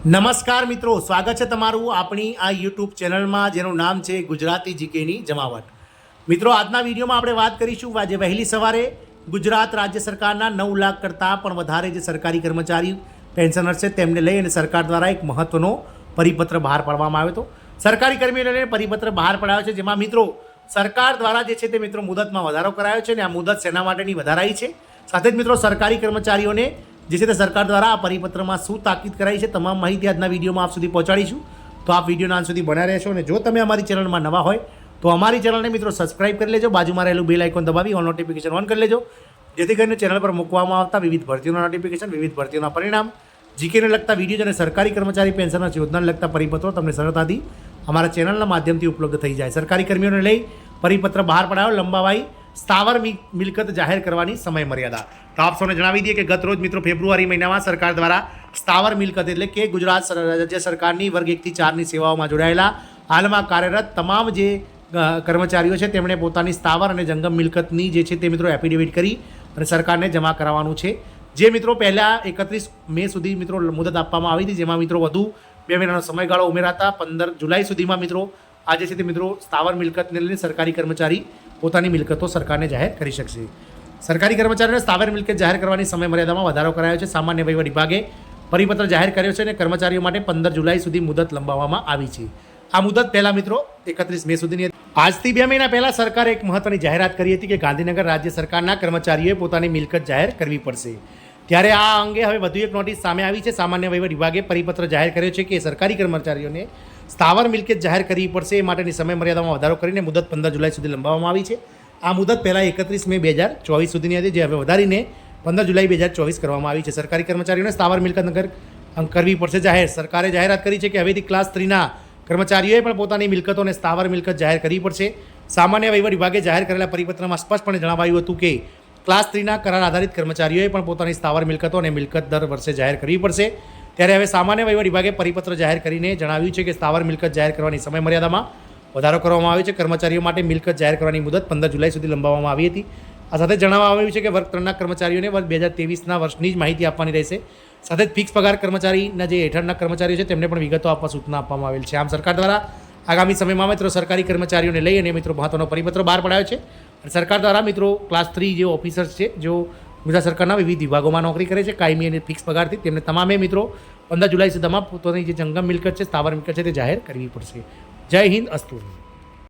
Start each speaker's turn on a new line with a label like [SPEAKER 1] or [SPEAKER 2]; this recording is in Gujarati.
[SPEAKER 1] નમસ્કાર મિત્રો, સ્વાગત છે તમારું આપણી આ યુટ્યુબ ચેનલમાં જેનું નામ છે ગુજરાતી જીકેની જમાવટ. મિત્રો, આજના વિડીયોમાં આપણે વાત કરીશું આજે વહેલી સવારે ગુજરાત રાજ્ય સરકારના 9 લાખ કરતાં પણ વધારે જે સરકારી કર્મચારી પેન્શનર છે તેમને લઈ અને સરકાર દ્વારા એક મહત્ત્વનો પરિપત્ર બહાર પાડવામાં આવ્યો હતો. સરકારી કર્મીઓને પરિપત્ર બહાર પડાયો છે, જેમાં મિત્રો સરકાર દ્વારા જે છે તે મિત્રો મુદતમાં વધારો કરાયો છે અને આ મુદત શેના માટેની વધારાઈ છે. સાથે જ મિત્રો સરકારી કર્મચારીઓને જે છે તે સરકાર દ્વારા આ પરિપત્રમાં શું તાકીદ કરાઈ છે તમામ માહિતી આજના વિડીયોમાં આપ સુધી પહોંચાડીશું. તો આપ વિડીયોના અંત સુધી બન્યા રહેશો અને જો તમે અમારી ચેનલમાં નવા હોય તો અમારી ચેનલને મિત્રો સબસ્ક્રાઇબ કરી લેજો, બાજુમાં રહેલું બેલ આઇકોન દબાવી ઓલ નોટિફિકેશન ઓન કરી લેજો, જેથી કરીને ચેનલ પર મૂકવામાં આવતા વિવિધ ભરતીઓના નોટિફિકેશન, વિવિધ ભરતીઓના પરિણામ, જીકેને લગતા વિડીયો અને સરકારી કર્મચારી પેન્શનર યોજનાને લગતા પરિપત્રો તમને સરળતાથી અમારા ચેનલના માધ્યમથી ઉપલબ્ધ થઈ જાય. સરકારી કર્મીઓને લઈ પરિપત્ર બહાર પડાયો, લંબાવાઈ સ્થાવર મિલકત જાહેર કરવાની સમય મર્યાદા. તો આપ સૌને જણાવી દઈએ કે ગત રોજ મિત્રો ફેબ્રુઆરી મહિનામાં સરકાર દ્વારા સ્થાવર મિલકત એટલે કે ગુજરાત રાજ્ય સરકારની વર્ગ 1 થી 4ની સેવાઓમાં જોડાયેલા હાલમાં કાર્યરત તમામ જે કર્મચારીઓ છે તેમણે પોતાની સ્થાવર અને જંગમ મિલકતની જે છે તે મિત્રો એફિડેવિટ કરી અને સરકારને જમા કરાવવાનું છે. જે મિત્રો પહેલાં 31 મે સુધી મિત્રો મુદત આપવામાં આવી હતી, જેમાં મિત્રો વધુ 2 મહિનાનો સમયગાળો ઉમેરાતા 15 જુલાઈ સુધીમાં મિત્રો આજે છે તે મિત્રો સ્થાવર મિલકતને લઈને સરકારી કર્મચારી પોતાની મિલકતો સરકારને જાહેર કરી શકશે. સરકારી કર્મચારીઓને સ્થાવર મિલકત જાહેર કરવાની સમય મર્યાદામાં વધારો કરાયો છે. સામાન્ય વહીવટ વિભાગે પરિપત્ર જાહેર કર્યો છે અને કર્મચારીઓ માટે 15 જુલાઈ સુધી મુદત લંબાવવામાં આવી છે. આ મુદત પહેલાં મિત્રો 31 મે સુધીની હતી. આજથી 2 મહિના પહેલાં સરકારે એક મહત્ત્વની જાહેરાત કરી હતી કે ગાંધીનગર રાજ્ય સરકારના કર્મચારીઓએ પોતાની મિલકત જાહેર કરવી પડશે. ત્યારે આ અંગે હવે વધુ એક નોટિસ સામે આવી છે. સામાન્ય વહીવટ વિભાગે પરિપત્ર જાહેર કર્યો છે કે સરકારી કર્મચારીઓને સ્થાવર મિલકત જાહેર કરવી પડશે. એ માટેની સમય મર્યાદામાં વધારો કરીને મુદત 15 જુલાઈ સુધી લંબાવવામાં આવી છે. આ મુદત પહેલાં 31 મે 2024 સુધીની હતી, જે હવે વધારીને 15 જુલાઈ 2024 કરવામાં આવી છે. સરકારી કર્મચારીઓને સ્થાવર મિલકત કરવી પડશે જાહેર. સરકારે જાહેરાત કરી છે કે હવેથી ક્લાસ 3ના કર્મચારીઓએ પણ પોતાની મિલકતોને સ્થાવર મિલકત જાહેર કરવી પડશે. સામાન્ય વહીવટ વિભાગે જાહેર કરેલા પરિપત્રમાં સ્પષ્ટપણે જણાવાયું હતું કે ક્લાસ 3ના કરાર આધારિત કર્મચારીઓએ પણ પોતાની સ્થાવર મિલકતો અને મિલકત દર વર્ષે જાહેર કરવી પડશે. ત્યારે હવે સામાન્ય વહીવટ વિભાગે પરિપત્ર જાહેર કરીને જણાવ્યું છે કે સ્થાવર મિલકત જાહેર કરવાની સમય મર્યાદામાં વધારો કરવામાં આવ્યો છે. કર્મચારીઓ માટે મિલકત જાહેર કરવાની મુદત 15 જુલાઈ સુધી લંબાવવામાં આવી હતી. આ સાથે જણાવવામાં આવ્યું છે કે વર્ગ 3ના કર્મચારીઓને વર્ષ 2023ના વર્ષની જ માહિતી આપવાની રહેશે. સાથે જ ફિક્સ પગાર કર્મચારીના જે હેઠળના કર્મચારીઓ છે તેમને પણ વિગતો આપવા સૂચના આપવામાં આવેલ છે. આમ સરકાર દ્વારા આગામી સમયમાં મિત્રો સરકારી કર્મચારીઓને લઈ અને મિત્રો મહત્વનો પરિપત્ર બહાર પડાયો છે. અને સરકાર દ્વારા મિત્રો ક્લાસ 3 જે ઓફિસર્સ છે, જેઓ ગુજરાત સરકારના વિવિધ વિભાગોમાં નોકરી કરે છે કાયમી અને ફિક્સ પગારથી, તેમને તમામે મિત્રો 15 જુલાઈ સુધીમાં પોતાની જે જંગમ મિલકત છે, સ્થાવર મિલકત છે તે જાહેર કરવી પડશે. જય હિન્દ, અસ્તુ.